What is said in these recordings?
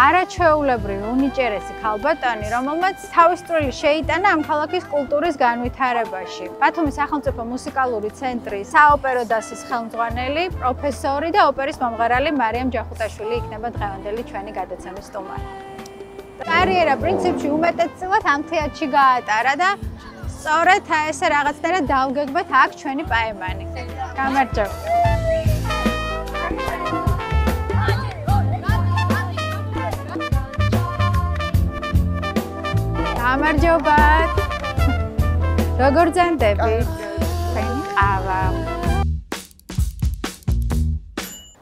არაჩვეულებრივი უნიჭერესი ქალბატონი, რომელმაც თავის წვლილი შეიტანა ამ ქალაქის კულტურის განვითარებაში. ბათუმის სახელმწიფო მუსიკალური ცენტრის საოპერო დასის ხელმძღვანელი, პროფესორი და ოპერის მომღერალი მარიამ ჯახუტაშვილი იქნება დღევანდელი ჩვენი გადაცემის სტუმარი. კარიერა პრინციპში უმეტესწილად ამ თეატრში გაატარა და სწორედ ესე რაღაცნაირად დავგეგმეთ აქ ჩვენი პაემანი. გამარჯობა. გამარჯობა. როგორ ძანდები? თქვენი ყავა.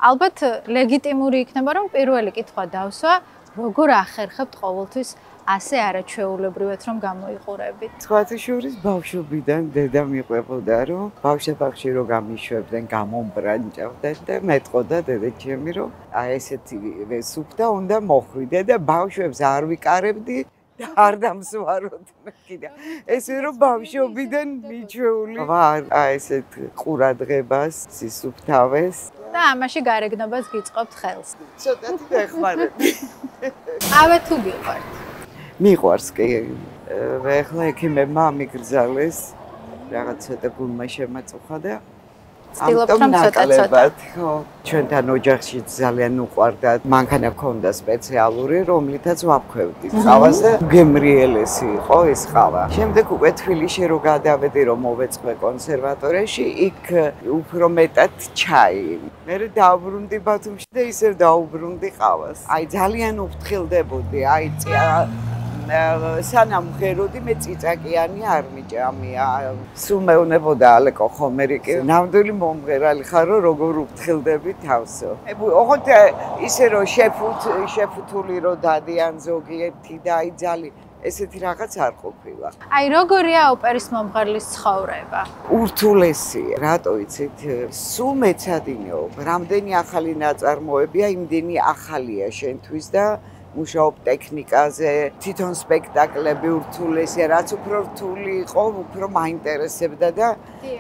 ალბათ ლეგიტიმური იქნება რომ პირველი კითხვა დავსვა, როგორ ახერხებთ ყოველთვის ასე არაჩვეულებრივად რომ გამოიყურებით? სხვათა შორის ბავშვობიდან დედა მიყვებოდა რომ ბავშვებში რო გამიშვებდნენ, გამომბრანჭავდნენ და მეტყოდა დედაჩემი რომ აი ესეთი სუფთა უნდა მოხვიდე და ბავშვებს არ ვიკარებდი და არ დამსვაროთ კიდე. ესე რომ ბავშვობიდან მიჩვეული ვარ აი ესეთ ყურადღებას, სისუფთავეს და ამაში გარეგნობას გიწყობთ ხელს. ცოტათი დახმარები. ყავა თუ გიყვართ? მიყვარს კი. ეხლა ექიმებმა მიგრძალეს რაღაც ცოტა გულმა შემაწუხა და ცდილობთ რომ ცოტა. ხო, ჩვენთან ოჯახში ძალიან უყვარდა. მანქანა ჰქონდა სპეციალური, რომლითაც ვაფქვევდი ყავაზე. გემრიელესი იყო ეს ყავა. შემდეგ უკვე თბილისში რო გადავედი, რომ მოვეწყე კონსერვატორიაში, იქ უფრო მეტად ჩაი. მე დავბრუნდი ბათუმში და ისევ დავბრუნდი ყავას. აი ძალიან უფრთხილდებოდი, აი სანამ ღეროდი მე წიწაკიანი არ მიჭამია. სულ მეუნებოდა ალეკო ხომერიკი. ნამდვილი მომღერალი ხარო, როგორ უფრთხილდები თავსო. ოღონდ ისე რომ შეფუთული რო დადიან ზოგიერთი და აი ძალი ესეთი რაღაც არ ყოფილა. აი როგორია ოპერის მომღერლის ცხოვრება? ურთულესია. რატო იცით? სულ მეცადინეობ. რამდენი ახალი ნაწარმოებია, იმდენი ახალია შენთვის და მუშაობ ტექნიკაზე, თვითონ სპექტაკლები ურთულესია, რაც უფრო რთული იყო, უფრო მაინტერესებდა და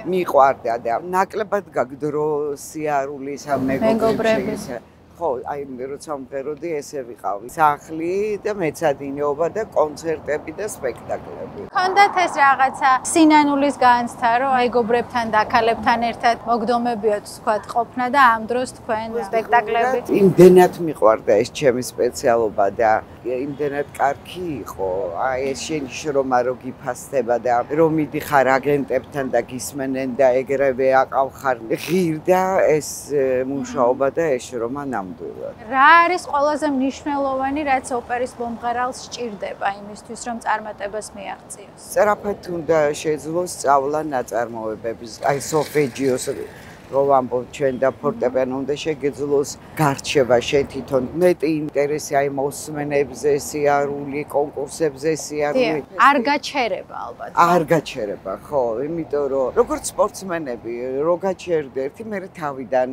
მიყვარდა და ნაკლებად გაგდრო სიარულის მეგობრების. ხო, აი როცა მღეროდი ესე ვიყავი. სახლი და მეცადინეობა და კონცერტები და სპექტაკლები. ქონდათ ეს რაღაცა სინანულის განცდა, რომ აიგობრებთან და ქალებთან ერთად მოგდომებიოთ ვთქვათ ყოფნა და ამ დროს თქვენ სპექტაკლები. იმდენად მიყვარდა ეს ჩემი სპეციალობა და იმდენად კარგი იყო. აი ეს შენი შრომა რო გიფასდება და რომ მიდიხარ აგენტებთან და გისმენენ და ეგრევე აყავხარ ღირდა ეს მუშაობა და ეს შრომა ნამდვილად. რა არის ყველაზე მნიშვნელოვანი, რაც ოპერის მომღერალს სჭირდება იმისთვის, რომ წარმატებას მიაღწიოს? სწრაფად უნდა შეძლოს სწავლა ნაწარმოებების, აი სოლფეჯიოს რო ვამბობ ჩვენ და ფორტეპიანო უნდა შეგეძლოს გარჩევა შენ თვითონ მეტი ინტერესი აი მოსმენებზე, სიარული, კონკურსებზე სიარული. არ გაჩერება ალბათ. არ გაჩერება, ხო, იმიტომ რომ როგორც სპორტსმენები რო გაჩერდერთი, მე თავიდან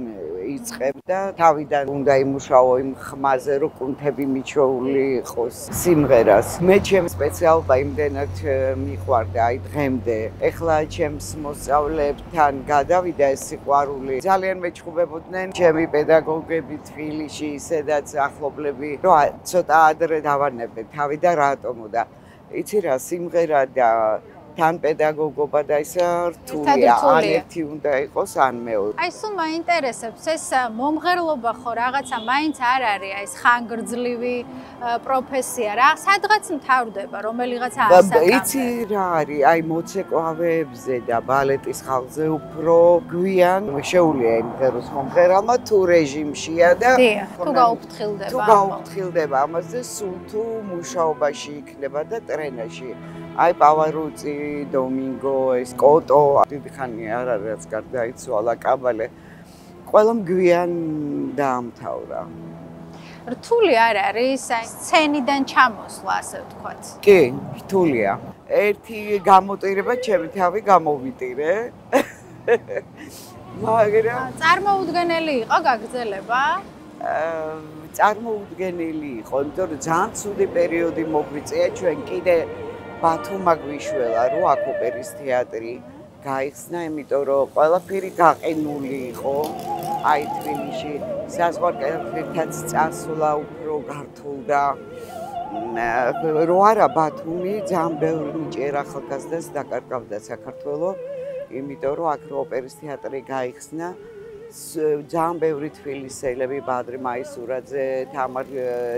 იწყებ და თავიდან უნდა იმუშაო იმ ხმაზე, რომ კუნთები მიჩვეული იყოს სიმღერას. მე ჩემს სპეციალობა იმდენად მიყვარდა აი დღემდე. ეხლა ჩემს მოსწავლეებთან გადავიდა ეს სიყვარული. ძალიან მეჩხუბებოდნენ ჩემი პედაგოგები თბილისში, სადაც ახლობლები, რომ ცოტა ადრე დავანებდე თავი და რატომო და იცი რა, სიმღერა და თან პედაგოგობა და ისა რთულია, ან ერთი უნდა იყოს, ან მეორე. აი სულ მაინტერესებს ეს მომღერლობა ხო რაღაცა მაინც არ არის ეს ხანგრძლივი პროფესია რა, სადღაც მთავრდება, რომელიღაცა ასაკამდე. იცი რა არის, აი მოცეკვავეებზე და ბალეტის ხალხზე უფრო გვიან შეუძლია იმღეროს მომღერალმა თუ რეჟიმშია და თუ გაუფრთხილდება. თუ გაუფრთხილდება ამაზე სულ თუ მუშაობაში იქნება და ტრენაში. აი პავარუცი, დომინგო, ეს კოტო, დიდი ხანია არ არის რაც გარდაიცვალა კაბალე. ყველამ გვიან დაამთავრა. რთული არ არის აი სცენიდან ჩამოსვლა, ასე ვთქვათ. კი, რთულია. ერთი გამოტირება ჩემი თავი გამოვიტირე. მაგრამ წარმოუდგენელი იყო გაგრძელება? წარმოუდგენელი იყო, იმიტომ რომ ძალიან ცუდი პერიოდი მოგვიწია ჩვენ კიდე ბათუმა გვიშველა რომ აქ ოპერის თეატრი გაიხსნა, იმიტომ რომ ყველაფერი გაყინული იყო. აი თბილისში საზღვარგარეთაც წასვლა უფრო რო გართულდა რო არა ბათუმი ძალიან ბევრი ნიჭიერ ახალგაზრდას დაკარგავდა საქართველო, იმიტომ რომ აქ ოპერის თეატრი გაიხსნა. ძალიან ბევრი თბილისელები, ბადრი მაისურაძე, თამარ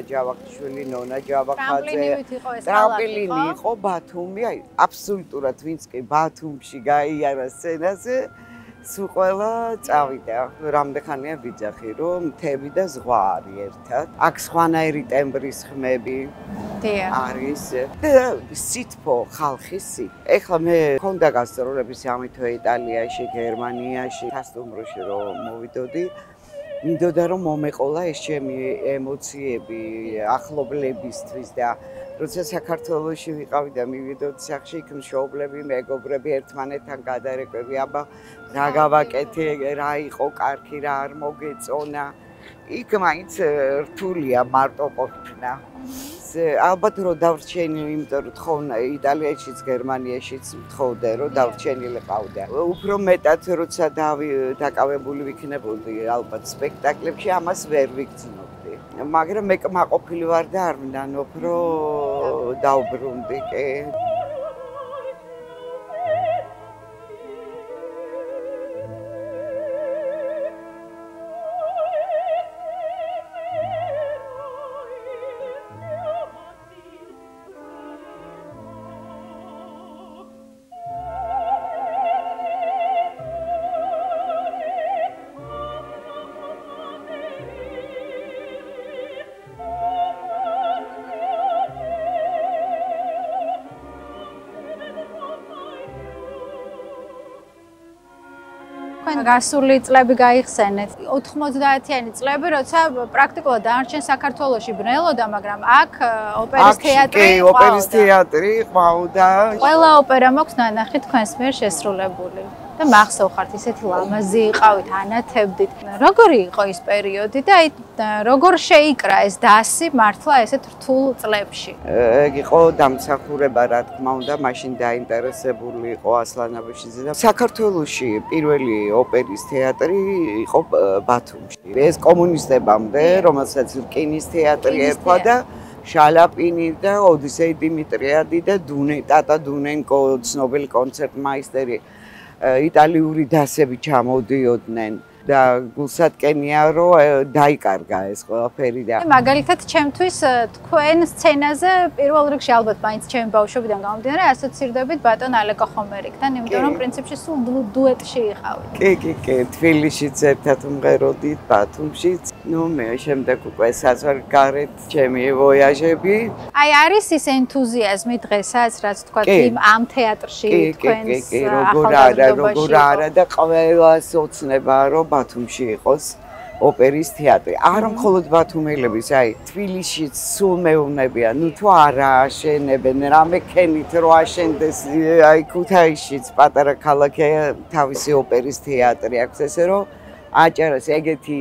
ჯავახიშვილი, ნონა ჯავახაძე, ტრამპლინი იყო ბათუმი, აი აბსოლუტურად ვინც კი ბათუმში გაიარა სცენაზე, სულ ყველა წავიდა. რამდენხანია ვიძახი, რომ მთები და ზღვა არის ერთად. აქ სხვანაირი ტემბრის ხმები არის და სითბო ხალხის სით. ეხლა მე მქონდა გასტროლების ამითო იტალიაში, გერმანიაში, სასტუმროში რომ მოვიდოდი. მინდოდა რომ მომეყოლა ეს ჩემი ემოციები ახლობლებისთვის და როცა საქართველოში ვიყავი და მივიდოდი სახში, იქ მშობლები, მეგობრები ერთმანეთთან გადარეკები, აბა რა გავაკეთე, რა იყო კარგი, რა არ მოგეწონა. იქ მაინც რთულია მარტო ყოფნა. ალბათ რომ დავრჩენილი, იმიტომ რომ თხოვნა იტალიაშიც, გერმანიაშიც თხოვდა რომ დავრჩენილი ყავდა. უფრო მეტად როცა დაკავებული ვიქნებოდი ალბათ სპექტაკლებში, ამას ვერ ვიგრძნობდი. მაგრამ მე კმაყოფილი ვარ და არ მინდანობ რომ დავბრუნდი კი. გასული წლები გაიხსენეთ 90-იანი წლები, როცა პრაქტიკულად დანარჩენ საქართველოში ბრნელოდა, მაგრამ აქ ოპერის თეატრი ყავდა. ოპერის თეატრი ყავდა. ყველა ოპერა მაქვს ნანახი თქვენს მიერ შესრულებული. და მახსოვხართ ისეთი ლამაზი იყავით, ანათებდით. როგორი იყო ის პერიოდი და აი როგორ შეიკრა ეს დასი მართლა ესეთ რთულ წლებში? ეგ იყო დამსახურება, რა თქმა უნდა, მაშინ დაინტერესებული იყო ასლან აბაშიძე და საქართველოში პირველი ოპერის თეატრი იყო ბათუმში. ეს კომუნისტებამდე, რომელსაც რკინის თეატრი ერქვა და შალაპინი და ოდისეი დიმიტრიადი და ტატა დუნენკო, ცნობილი კონცერტმაისტერი იტალიური დასები ჩამოდიოდნენ და გულსატკენია რომ დაიკარგა ეს ყველაფერი და მაგალითად ჩემთვის თქვენ სცენაზე პირველ რიგში ალბათ მაინც ჩემი ბავშვობიდან გამომდინარე ასოცირდებით ბატონ ალეკო ხომერიკთან, იმიტომ რომ პრინციპში სულ დუეტში იყავით. კი, თბილისშიც ერთად ვმღეროდით, ბათუმშიც. ნუ მე შემდეგ უკვე საზღვარგარეთ ჩემი ვოიაჟები. აი არის ის ენთუზიაზმი დღესაც, რაც თქვა ამ თეატრში თქვენს ახალგაზრდობაში. როგორ არა და ყველას ოცნება რომ ბათუმში იყოს ოპერის თეატრი. არა მხოლოდ ბათუმელების, აი თბილისშიც სულ მეუბნებიან, ნუ თუ არა აშენებენ, რამე ქენით რო აშენდეს, აი ქუთაისშიც პატარა ქალაქია, თავისი ოპერის თეატრი აქვს, ესე რომ აჭარას ეგეთი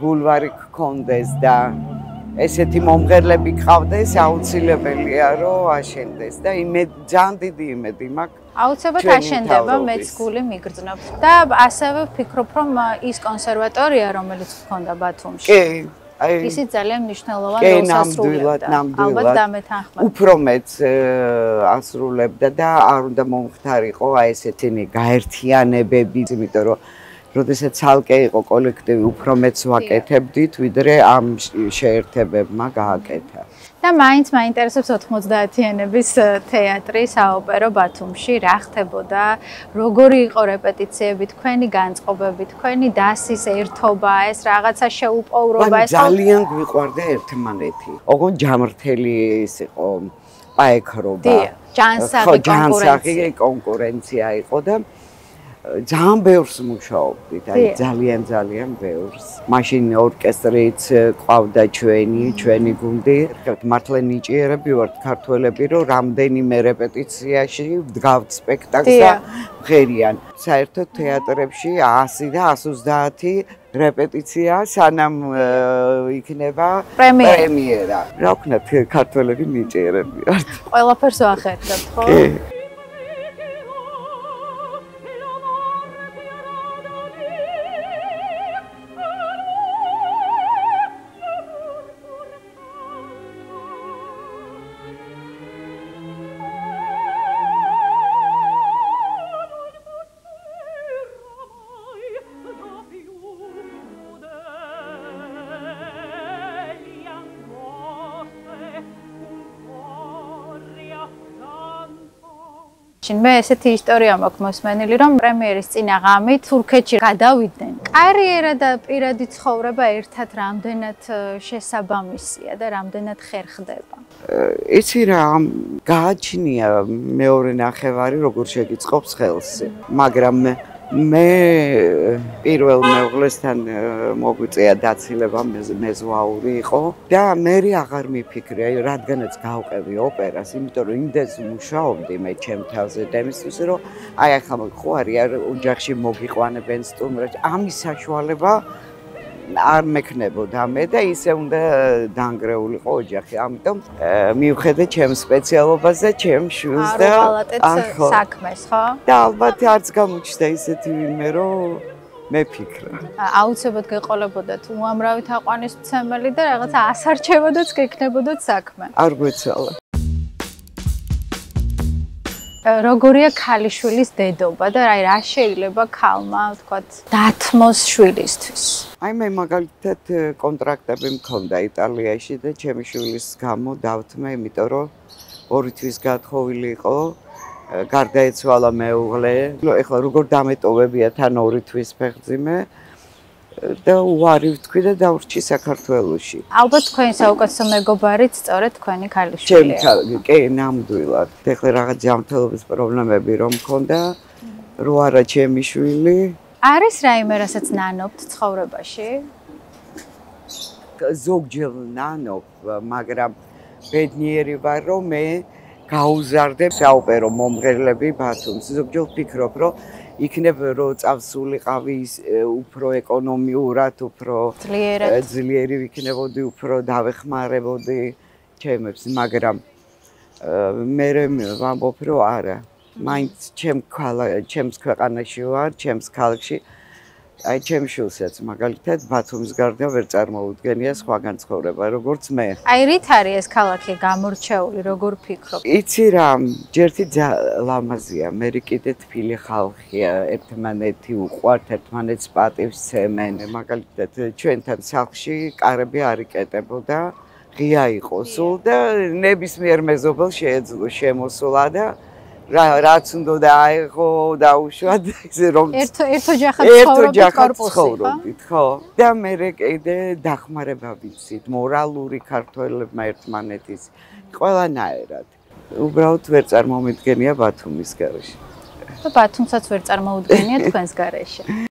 ბულვარი გქონდეს და ესეთი მომღერლები გყავდეს, აუცილებელია რომ აშენდეს და ძალიან დიდი იმედი მაქვს. აუცილებლად აშენდება, მეც გული მიგრძნობს. და ასევე ვფიქრობ, რომ ის კონსერვატორია, რომელიც გქონდა ბათუმში. კი, აი ისიც ძალიან მნიშვნელოვან როლს ასრულებდა. ალბათ დამეთანხმდა. უფრო მეც ასრულებდა და არ უნდა მომხდარიყო აი ესეთენი გაერთიანებები, იმიტომ რომ როდესაც ცალკე იყო კოლექტივი, უფრო მეც ვაკეთებდით, ვიდრე ამ შეერთებებმა გააკეთა. და მაინც მაინტერესებს 90-იანების თეატრი საოპერო ბათუმში რა ხდებოდა, როგორი იყო რეპეტიციები, თქვენი განწყობები, თქვენი დასის ერთობა, ეს რაღაცა შეუპოვრობა, ეს ძალიან გვიყვარდა ერთმანეთი. ოღონდ ჯამრთელი ის იყო პაექრობა. ჯანსაღი კონკურენცია იყო და ძალიან ბევრს მუშაობდით, აი ძალიან ბევრს. მაშინ ორკესტრიც ყავდა ჩვენი გუნდი. მართლა ნიჭიერები ვართ ქართველები, რომ რამდენიმე რეპეტიციაში ვდგავთ სპექტაკლს და ვღერიან. საერთოდ თეატრებში 100 და 130 რეპეტიცია სანამ იქნება პრემიერა. რა ვქნათ, ქართველები ნიჭიერები ვართ. ყველაფერს ვახერხებთ, ხო? მე ესეთი ისტორია მაქვს მოსმენილი, რომ პრემიერის წინა ღამით თურქეთში გადავიდნენ. კარიერა და პირადი ცხოვრება ერთად რამდენად შესაბამისია და რამდენად ხერხდება. იცი რა, გააჩნია მეორე ნახევარი როგორ შეგიწყობს ხელს, მაგრამ მე პირველ მეუღლესთან მოგვიწია დაცილება მეზღვაური იყო და მე აღარ მიფიქრე, რადგანაც გავყევი ოპერას, იმიტომ რომ იმდენს მუშაობდი მე ჩემ თავზე და იმისთვის რომ აი ახლა ხო არის ოჯახში მოგიყვანებენ სტუმრად, ამის საშუალება არ მექნებოდა მე და ისე უნდა დაანგრეულიყო ოჯახი. ამიტომ მივხედე ჩემ სპეციალობაზე, ჩემ შვილს და საქმეს, ხო? და ალბათ არც გამოჩნდა ისეთი ვინმე, რომ მეფიქრა. აუცილებლად გეყოლებოდათ უამრავი თაყვანისმცემელი და რაღაცა ასარჩევოდაც გექნებოდათ საქმე. არ გვეცალა. როგორია ქალიშვილის დედობა და აი რა შეიძლება ქალმა, ვთქვათ, დათმოს შვილისთვის? აი მე მაგალითად კონტრაქტები მქონდა იტალიაში და ჩემი შვილის გამო დავთმე, იმიტომ რომ 2 თვის გათხოვილი იყო, გარდაეცვალა მეუღლე. ეხლა როგორ დამეტოვებია თან 2 თვის ფეხძიმე და უარი ვთქვი და დავრჩი საქართველოში. ალბათ თქვენი საუკეთესო მეგობარიც სწორედ თქვენი ქალიშვილია. ჩემი კი, ნამდვილად. ეხლა რაღაც ჯანმრთელობის პრობლემები რომ მქონდა, რო არა ჩემი შვილი. არის რაიმე, რასაც ნანობთ ცხოვრებაში? ზოგჯერ ნანობ, მაგრამ ბედნიერი ვარ, რომ მე გაუზარდებ საოპერო მომღერლები ბათუმს. ზოგჯერ ვფიქრობ, რომ იქნებ რომ წავსულიყავი უფრო ეკონომიურად, უფრო ძლიერი ვიქნებოდი, უფრო დავეხმარებოდი ჩემებს, მაგრამ მე ვამბობ, რომ არა. მაინც ჩემს ქვეყანაში ვარ, ჩემს ქალაქში. აი ჩემ შვილსაც მაგალითად ბათუმის გარდა ვერ წარმოუდგენია სხვაგან ცხოვრება, როგორც მე. აი რით არის ეს ქალაქი გამორჩეული, როგორ ფიქრობ? იცი რა, ჯერთი ლამაზია, მე კიდე თბილი ხალხია, ერთმანეთი უყვართ, ერთმანეთს პატივს სცემენ. მაგალითად ჩვენთან სახლში კარები არ იკეტებოდა, ღია იყო სულ და ნებისმიერ მეზობელს შეეძლო შემოსულა და რაც უნდა აიღო დაუშვა და ისე რომ ერთ ოჯახად ცხოვრობდით, ხო? და მე კიდე დახმარება ვიცით, მორალური ქართველებმა ერთმანეთის ყველანაირად. უბრალოდ ვერ წარმომიდგენია ბათუმის გარეშე. და ბათუმსაც ვერ წარმოუდგენია თქვენს გარეშე.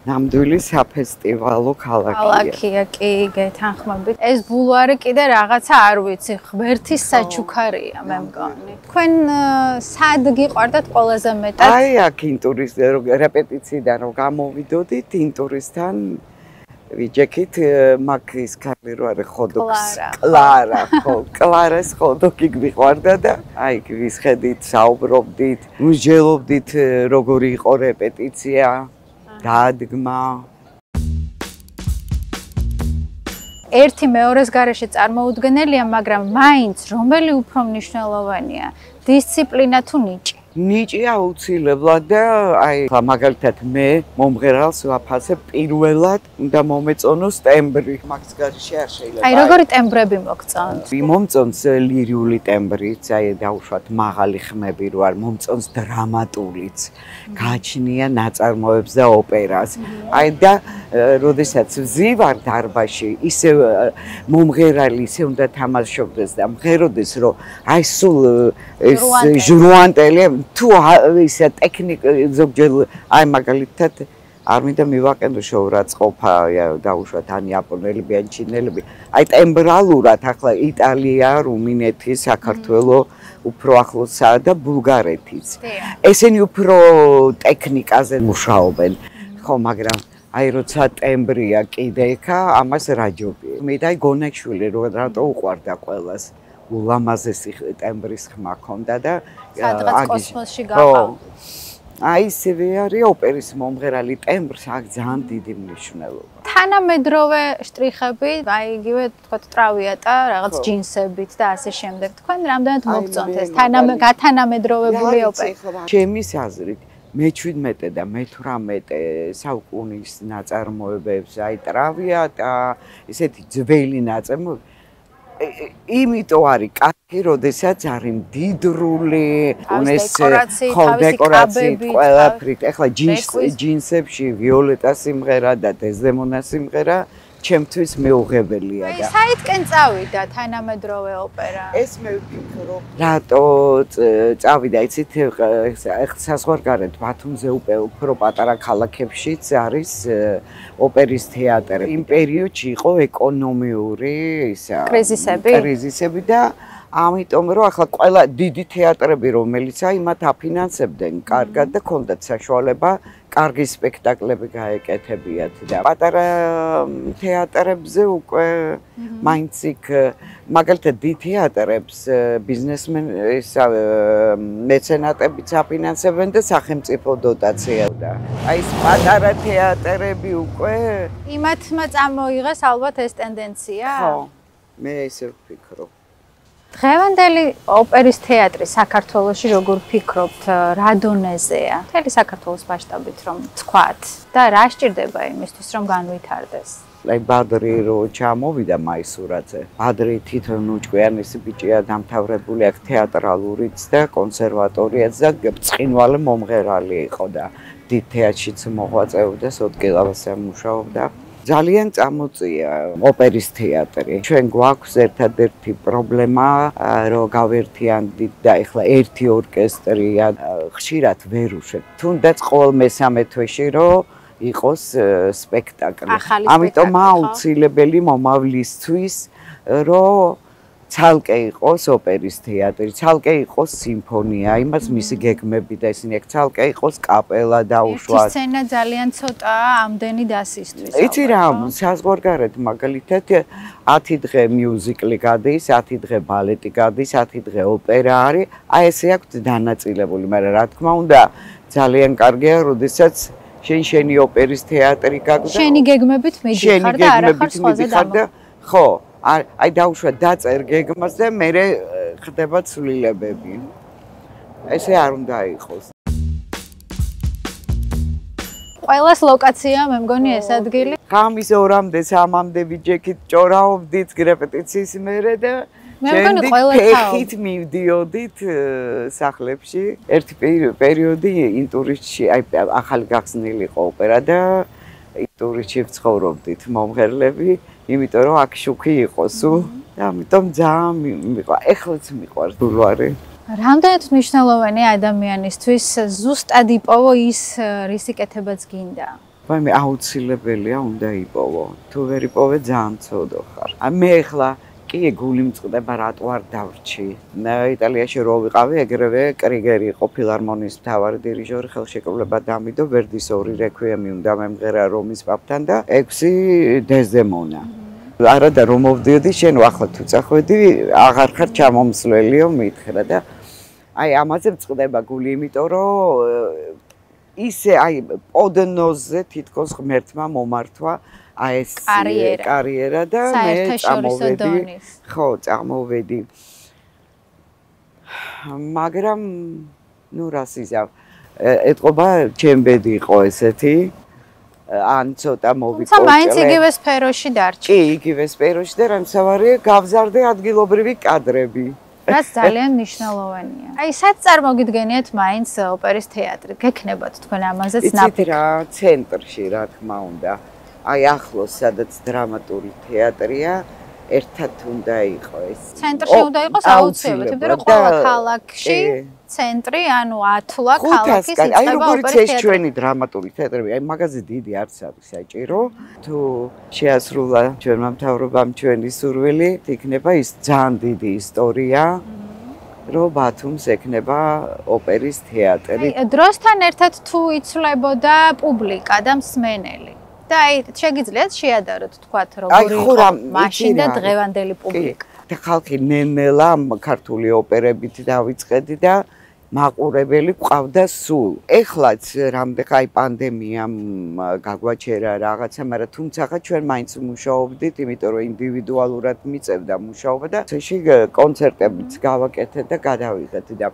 ნამდვილი საფესტივალო ქალაქია. კი, გეთანხმებით. ეს ბულვარი კიდე რაღაცა არ ვიცი, ღმერთის საჩუქარია, მე მგონი. თქვენ სად გიყვარდათ ყველაზე მეტად? აი აქ ინტურის რეპეტიციიდან რომ გამოვიდოდით, ინტურისთან ვიჯექით მაგის ქალი რო არის ხოდოქს. კლარა, ხო, კლარას ხოდოქი გვიყვარდა და აი ვისხედით, საუბრობდით, მსჯელობდით როგორი იყო რეპეტიცია. დადგმა ერთი მეორეს გარეშე წარმოუდგენელია, მაგრამ მაინც რომელი უფრო მნიშვნელოვანია, დისციპლინა თუ ნიჭი? ნიჭი აუცილებლად და აი მაგალითად მე მომღერალს ვაფასებ პირველად უნდა მომეწონოს ტემბრი. მაგის გარეშე არ შეიძლება. აი როგორი ტემბრები მოგწონთ? მომწონს ლირიული ტემბრიც, აი დაუშვათ მაღალი ხმები რო არ მომწონს დრამატულიც. გააჩნია ნაწარმოებს და ოპერას. აი და როდესაც ვზივარ დარბაზში, ისე მომღერალი ისე უნდა თამაშობდეს და მღეროდეს, რომ აი სულ ეს ჟურვანტელი თუ ისე ტექნიკა ზოგჯერ აი მაგალითად არ მინდა მივაყენო შოურაცხყოფა დაუშვათ ან იაპონელები ან ჩინელები აი ტემბრალურად ახლა იტალია, რუმინეთი, საქართველო უფრო ახლოსაა და ბულგარეთიც. ესენი უფრო ტექნიკაზე მუშაობენ. ხო, მაგრამ აი როცა ტემბრია კიდე ხა ამას რაჯობია. მე და გონეშვილი რატო უყვარდა ყველას. ულამაზესი ტემბრის ხმა ჰქონდა და სადღაც კოსმოსში გაყავ. აი ისევე არის ოპერის მომღერალი ტემბრს აქვს ძალიან დიდი მნიშვნელობა. თანამედროვე შტრიხები, აი იგივე თქვა ტრავიატა, რაღაც ჯინსებით და ასე შემდეგ. თქვენ რამდენად მოგწონთ ეს გათანამედროვებული ოპერა? ჩემის აზრით მე-17 და მე-18 საუკუნის ნაწარმოებებს, აი ტრავიატა, ესეთი ძველი ნაწარმოებები იმიტომ არის კი, როდესაც არის მდიდრული, ეს დეკორაციით, ყველაფრით. ეხლა ჯინსებში ვიოლეტა სიმღერა და დეზდემონა სიმღერა ჩემთვის მეუღებელია და საითკენ წავიდა თანამედროვე ოპერა? ეს მე ვფიქრობ, რატო წავიდა, იცით, საზღვარგარეთ ბათუმზე უფრო პატარა ქალაქებშიც არის ოპერის თეატრი. იმ პერიოდში იყო ეკონომიური კრიზისები და ამიტომ რომ ახლა ყველა დიდი თეატრები რომელიც მათ აფინანსებდნენ კარგად და ჰქონდათ საშუალება კარგი სპექტაკლები გაეკეთებიათ და პატარა თეატრებზე უკვე მაინც იქ მაგალითად დიდ თეატრებს მეცენატებიც აფინანსებენ და სახელმწიფო დოტაცია და აი ეს პატარა თეატრები უკვე იმათმა წამოიღეს ალბათ ეს ტენდენცია? ხო, მე ესე ვფიქრობ. დღევანდელი ოპერის თეატრი საქართველოში როგორ ფიქრობთ, რა დონეზეა? მთელი საქართველოს მასშტაბით რომ თქვათ და რა სჭირდება იმისთვის რომ განვითარდეს? აი ბადრი რო ჩამოვიდა მაისურაძე. ბადრი თვითონ უჭკვიანესი ბიჭია, დამთავრებული აქ თეატრალურიც და კონსერვატორიაც და ბრწყინვალე მომღერალი იყო და დიდ თეატრშიც მოღვაწეობდა, სოტკილავასა მუშაობდა. ძალიან წამოწია ოპერის თეატრი. ჩვენ გვაქვს ერთადერთი პრობლემა, რომ გავერთიანდით და ეხლა ერთი ორკესტრია, ხშირად ვერ უშვებთ. თუნდაც ყოველ მესამე თვეში რომ იყოს სპექტაკლი. ამიტომ აუცილებელი მომავლისთვის, რომ ცალკე იყოს ოპერის თეატრი, ცალკე იყოს სიმფონია, იმას მისი გეგმები და ისინი აქ ცალკე იყოს კაპელა დაუშვათ. სცენა ძალიან ცოტაა ამდენი დასისთვის. იცი რა, საზღვარგარეთ მაგალითად 10 დღე მიუზიკლი გადის, 10 დღე ბალეტი გადის, 10 დღე ოპერა არის. აი ესე აქვს დანაწილებული, მაგრამ რა თქმა უნდა, ძალიან კარგია, როდესაც შენი ოპერის თეატრი გაქვს და შენი გეგმებით მიდიხარ და არა ხარ სხვაზე დამოკიდებული. ხო, აი დაუშვა დაწერ გეგმას და მე ხდება ცვლილებები. ესე არ უნდა იყოს. ყველას ლოკაცია მე მგონი ეს ადგილი. ღამის 2-მდე 3-მდე ვიჯექით ჭორავდით რეპეტიციის მერე და მე მგონი ყველა ფეხით მივდიოდით სახლებში. ერთი პერიოდი ინტურისტში, აი ახალი გახსნილი იყო ოპერა და ინტურისტში ვცხოვრობდით მომღერლები. იმიტომ რომ აქ შუქი იყო სულ და ამიტომ ძალიან მიყვარს. ეხლაც მიყვარს ბულვარი. რამდენად მნიშვნელოვანია ადამიანისთვის ზუსტად იპოვო ის რის იკეთებაც გინდა? მე აუცილებელია უნდა იპოვო. თუ ვერ იპოვე ძალიან ცოდო ხარ. მე ეხლა კი გული მწყდება რატო არ დავრჩი. იტალიაში რო ვიყავი ეგრევე კრიგერი იყო ფილარმონიის მთავარი დირიჟორი, ხელშეკრულება დამიდო, ვერდის 2 რეკვიემი უნდა მემღერა რომის პაპთან და 6 დეზდემონა. არა და რომ მოვდიოდი შენ ახლა თუ წახვედი აღარ ხარ ჩამომსვლელიო მითხრა და აი ამაზე მწყდება გული, იმიტომ რომ ისე აი პოდნოზე თითქოს ღმერთმა მომართვა აი ეს კარიერა და მე წამოვედი. ხო, წამოვედი. მაგრამ ნუ რას იზავ. ეთყობა ჩემბედი იყო ესეთი. ან ცოტა მოვიწყო. თუმცა მაინც იგივე სფეროში დარჩი. კი, იგივე სფეროში და რამსავარია გავზარდე ადგილობრივი კადრები. რაც ძალიან მნიშვნელოვანია. აი, სად წარმოგიდგენიათ მაინც ოპერის თეატრი? გექნებათ თქვენ ამაზეც ნაფიქრი? იცით რა, ცენტრში რა თქმა უნდა. აი ახლოს სადაც დრამატული თეატრია, ერთად უნდა იყოს. ცენტრში უნდა იყოს აუცილებლად, იმიტომ რომ ყველა ქალაქში ცენტრი, ანუ ათლა ქალაქის იწყება აი როგორც ოპერის ეს ჩვენი დრამატული თეატრები, აი მაგაზე დიდი არც არის საჭირო. თუ შეასრულა ჩვენმა მთავრობამ ჩვენი სურვილი, იქნება ის ძალიან დიდი ისტორია. რომ ბათუმს ექნება ოპერის თეატრი. დროსთან ერთად თუ იცვლებოდა პუბლიკა და მსმენელი. და აი შეგიძლიათ შეადაროთ თქვათ როგორი იყო მაშინ და დღევანდელი პუბლიკა. და ხალხი ნენელა ქართული ოპერებით დავიწყედი და მაყურებელი ყავდა სულ. ეხლაც რამდენი აი პანდემიამ გაგვაჩერა რაღაცა, მაგრამ თუმცა ჩვენ მაინც მუშაობდით, იმიტომ რომ ინდივიდუალურად მიწევდა მუშაობა და წეში კონცერტებიც გავაკეთეთ და გადავიღეთ და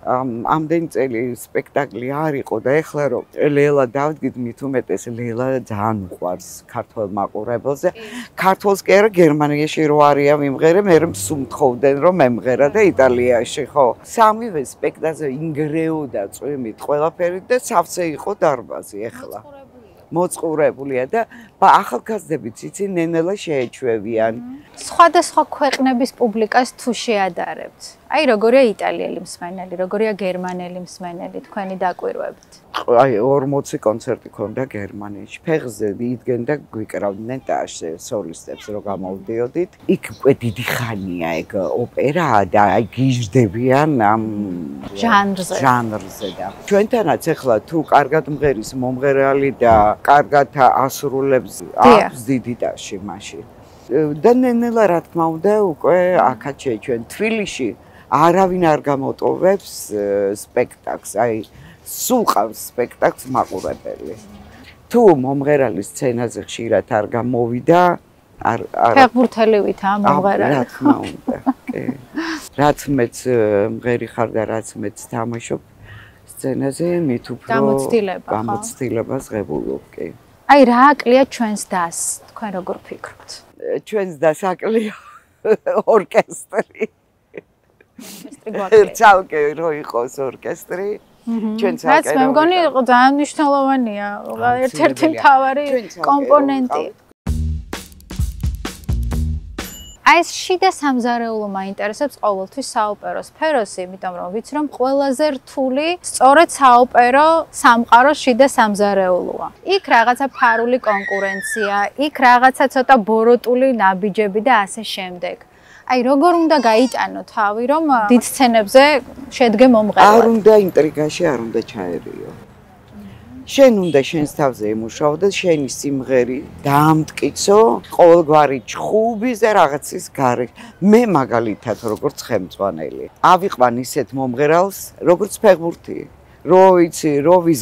ამდენი წელი სპექტაკლი არ იყო და ეხლა რომ ლელა დავდგით მით უმეტეს ლელა ძალიან უყვარს ქართულ მაყურებელზე. ქართულს კი არა გერმანიაში რო არიან მიმღერე, მე მსუმთხოვდნენ რომ მემღერა და იტალიაში ხო. სამივე სპექტაკლზე ინგრეოდა წვიმით ყველაფერი და სავსე იყო დარბაზი ეხლა. მოწყურებულია და ახალგაზრდებიც იცი ნენელა შეეჩვევიან. სხვადასხვა ქვეყნების პუბლიკას თუ შეადარებთ. აი როგორია იტალიელი მსმენელი, როგორია გერმანელი მსმენელი თქვენი დაკვირვებით. აი 40 კონცერტი ქონდა გერმანიაში. ფეხზე იდგენ და გვიკრავდნენ და სოლისტებს რო გამოვდიოდით. იქ უკვე დიდი ხანია ეგ ოპერა და აი გიჟდებიან ამ ჟანრზე და ჩვენთანაც ეხლა თუ კარგად მღერის მომღერალი და კარგად ასრულებს აქვს დიდი ტაში მაშინ. და ნენელა რა თქმა უნდა უკვე აქაც ჩვენ თბილისში არავინ არ გამოტოვებს სპექტაკლს, აი სულ ყავს სპექტაკლს მაყურებელი. თუ მომღერალის სცენაზე ხშირად არ გამოვიდა, არ ფეხბურთელივით მომღერალი. რა თქმა უნდა, კი. რაც მეც მღერი ხარ და რაც მეც თამაშობ სცენაზე, მით უფრო გამოცდილებას ღებულობ, კი. აი რა აკლია ჩვენს დას, თქვენ როგორ ფიქრობთ? ჩვენს დას აკლია ორკესტრი. ორკესტრი ცალკე რო იყოს ორკესტრი. ჩვენც რაც მე მგონი ძალიან მნიშვნელოვანია, ერთ-ერთი მთავარი კომპონენტი. აი ეს შიდა სამზარეულო მაინტერესებს ყოველთვის საოპერო სფეროსი, იმიტომ რომ ვიცი რომ ყველაზე რთული სწორედ საოპერო სამყარო შიდა სამზარეულოა. იქ რაღაცა ფარული კონკურენცია, იქ რაღაცა ცოტა ბოროტული ნაბიჯები და ასე შემდეგ. აი როგორ უნდა გაიტანო თავი რომ დიდ სცენებზე შედგე მომღერლად? არ უნდა ინტრიგაში არ უნდა ჩაერიო. შენ უნდა შენს თავზე ემუშაო და შენი სიმღერი დაამტკიცო ყოველგვარი ჩხუბის და რაღაცის გარეთ. მე მაგალითად როგორც ხელმძღვანელი ავიყვან ისეთ მომღერალს როგორც ფეხბურთი. რო იცი, რო ვის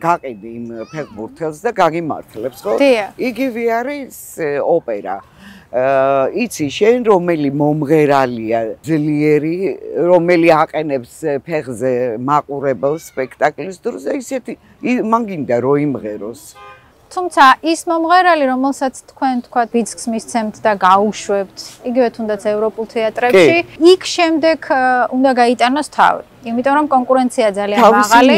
გაყიდი იმ ფეხბურთელს და გაგიმართლებს, ხო? იგივე არის ოპერა. იცი შენ რომელი მომღერალია ძლიერი, რომელი აყენებს ფეხზე მაყურებელს სპექტაკლის დროს, ისეთი მან გინდა რომ იმღეროს. თუმცა ის მომღერალი, რომელსაც თქვენ თქვა დისკს მისცემთ და გაუშვებთ, იგივე თუნდაც ევროპულ თეატრებში, იქ შემდეგ უნდა გაიტანოს თავი. იმიტომ რომ კონკურენცია ძალიან მაღალი.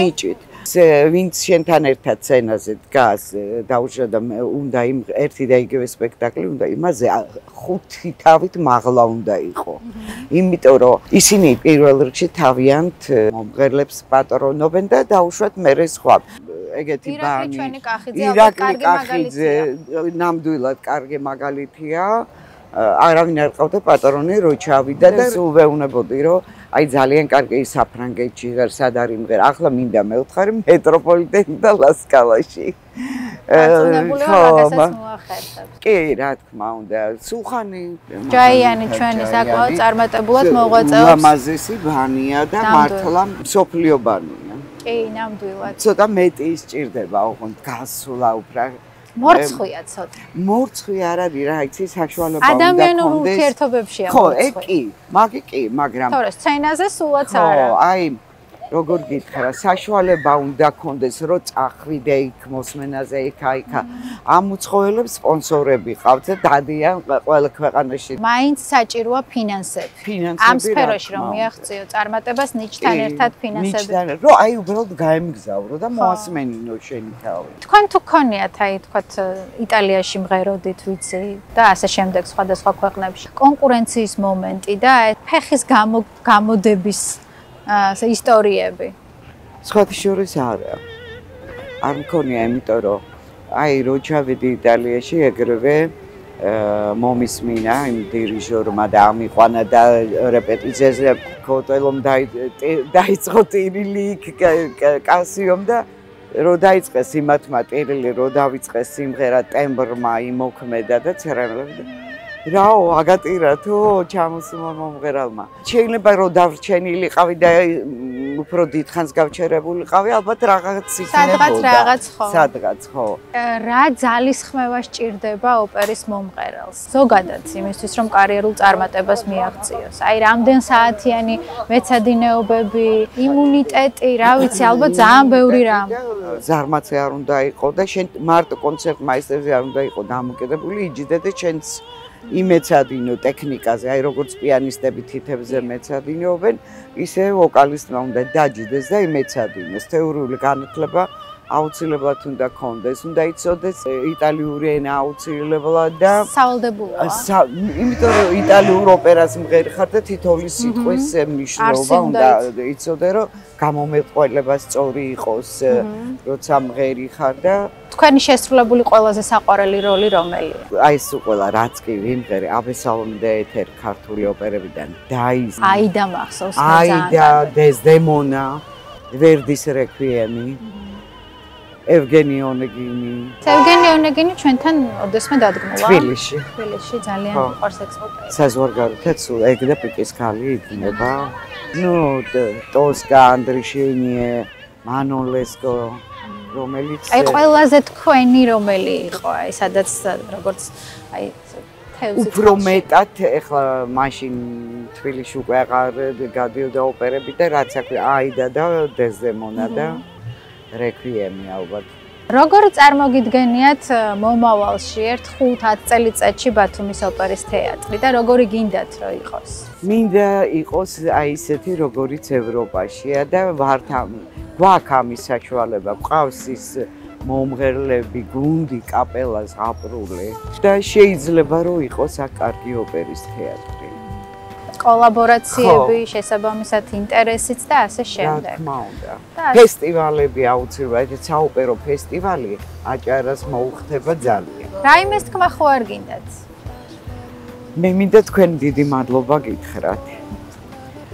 ვინც შენთან ერთად სცენაზე დგას, დაუშვა და უნდა იმ ერთი და იგივე სპექტაკლი უნდა იმაზე ხუთი თავით მაღლა უნდა იყო. იმიტომ რომ ისინი პირველ რიგში თავიანთ მომღერლებს პატრონობენ და დაუშვათ მერე სხვა. ეგეთი ბანი. ირაკლი კახიძე ნამდვილად კარგი მაგალითია. არავინ არ ყავდა პატრონი რო ჩავიდა და უვეუბნებოდი რომ აი ძალიან კარგი საფრანგეთში სად არის მღერა. ახლა მინდა მევთხარი მეტროპოლიტენი და ლასკალაში. კი, რა თქმა უნდა. სუხანი ჯაიანი ჩვენი საკმაოდ წარმატებულად მოღვაწეობს. ლამაზესი ბანია და მართლა მსოფლიო ბანია. კი, ნამდვილად. ცოტა მეტი ისჭირდება ოღონდ გასვლა უფრო. მორცხვია ცოტა. მორცხვი არ არის რა, იცი საშუალება უნდა კონდეს. ადამიანურ ურთიერთობებშია მორცხვი. მაგი კი, მაგრამ თორე სცენაზე სულაც არა. ხო, აი როგორ გითხრა, საშუალება უნდა კონდეს, რომ წახვიდე იქ მოსმენაზე იქა. ამ უცხოელებს სპონსორები ყავთ და დადიან ყველა ქვეყანაში. მაინც საჭიროა ფინანსები. ამ სფეროში რომ მიაღწიო წარმატებას ნიჭთან ერთად ფინანსები. ნიჭთან, რომ აი უბრალოდ გაემგზავრო და მოასმენინო შენი თავი. თქვენ თუ გქონიათ აი თქვათ იტალიაში მღეროდით, ვიცი, და ასე შემდეგ სხვადასხვა ქვეყნებში. კონკურენციის მომენტი და ფეხის გამოდების ისტორიები. სხვათა შორის არა. არ მქონია, იმიტომ რომ აი რო ჩავედი იტალიაში ეგრევე მომისმინა იმ დირიჟორმა და ამიყვანა და რეპეტიციაზე ჰოტელում დაიწყო ტირილი კასიომ და რო დაიწყეს იმათმა ტირილი რო დავიწყეს სიმღერა ტემბრმა იმოქმედა და ცერემლები რაო აგატირა თუ ჩამოსულა მომღერალმა შეიძლება რომ დავრჩენილიყავი და უფრო დიდხანს გავჩერებულიყავი, ალბათ რაღაც სადღაც რაღაც ხო. სადღაც ხო. რა ძალისხმევა სჭირდება ოპერის მომღერალს? ზოგადად იმისთვის რომ კარიერულ წარმატებას მიაღწიოს. აი რამდენ საათიანი მეცადინეობები, იმუნიტეტი, რა ვიცი, ალბათ ძალიან ბევრი რამ. ზარმაცე არ უნდა იყო და შენ მარტო კონცერტმაისტერზე არ უნდა იყო დამოკიდებული, იჯიდე და შენც იმეცადინო ტექნიკაზე, აი როგორც პიანისტები თითებზე მეცადინეობენ, ისე ვოკალისტმა უნდა დაჯიდეს და იმეცადინოს. თეორიული განათლება აუცილებლად უნდა ქონდეს, უნდა იცოდეს იტალიური ენა აუცილებლად და სავალდებულოა. იმიტომ რომ იტალიურ ოპერას მღერი ხარ და თითოეული სიტყვის მნიშვნელობა უნდა იცოდე, რომ გამომეყოლება სწორი იყოს, როცა მღერი ხარ და თქვენი შესრულებული ყველაზე საყვარელი როლი რომელია? აი ეს ყველა რაც კი ვიმღერე, აბესალომი და ეთერი ქართული ოპერებიდან დაის. აიდა მახსოვს მე ძალიან. აიდა, დეზდემონა, ვერდის რეკვიემი. ევგენი ონეგინი. ევგენი ონეგინი ჩვენთან ოდესმე დადგმულა. თბილისში. თბილისში ძალიან მიყვარს ეს ოპერა. საზღვარგარეთაც ეგ და პიკის ქალი იქნება. ნუ ტოსკა, ანდრიშენიე, მანოლესკო, რომელიც აი ყველაზე თქვენი რომელი იყო, აი სადაც როგორც აი თევზი. უფრო მეტად ეხლა მაშინ თბილისში უკვე აღარ გადიოდა ოპერები და რაც აქვე აიდა და დეზდემონა და რეკვიემი ალბათ. როგორ წარმოგიდგენიათ მომავალში 1-5-10 წელიწადში ბათუმის ოპერის თეატრი და როგორი გინდათ რომ იყოს? მინდა იყოს აი ისეთი როგორიც ევროპაშია და გვაქვს ამის საშუალება, გვყავს ის მომღერლები, გუნდი, კაპელა, ზღაპრული და შეიძლება რომ იყოს აქ კარგი ოპერის თეატრი. კოლაბორაციები, შესაბამისად ინტერესიც და ასე შემდეგ. რა თქმა უნდა. ფესტივალები აუცილებლად, საოპერო ფესტივალი აჭარას მოუხდება ძალიან. რაიმეს თქმა ხო არ გინდათ? მე მინდა თქვენ დიდი მადლობა გითხრათ.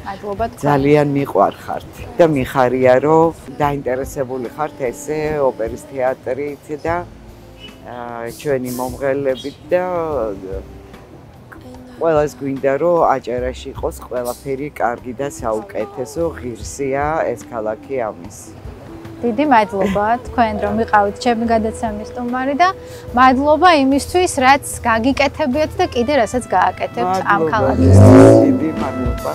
მადლობა თქვენ. ძალიან მიყვარხართ და მიხარია რომ დაინტერესებული ხართ ესე ოპერის თეატრით და ჩვენი მომღერლებით და ყველას გვინდა რომ აჭარაში იყოს ყველაფერი კარგი და საუკეთესო, ღირსია ეს ქალაქი ამის. დიდი მადლობა თქვენ რომ ვიყავით ჩემი გადაცემის სტუმარი და მადლობა იმისთვის რაც გაგიკეთებიათ და კიდე რასაც გააკეთებთ ამ ქალაქისთვის. დიდი მადლობა.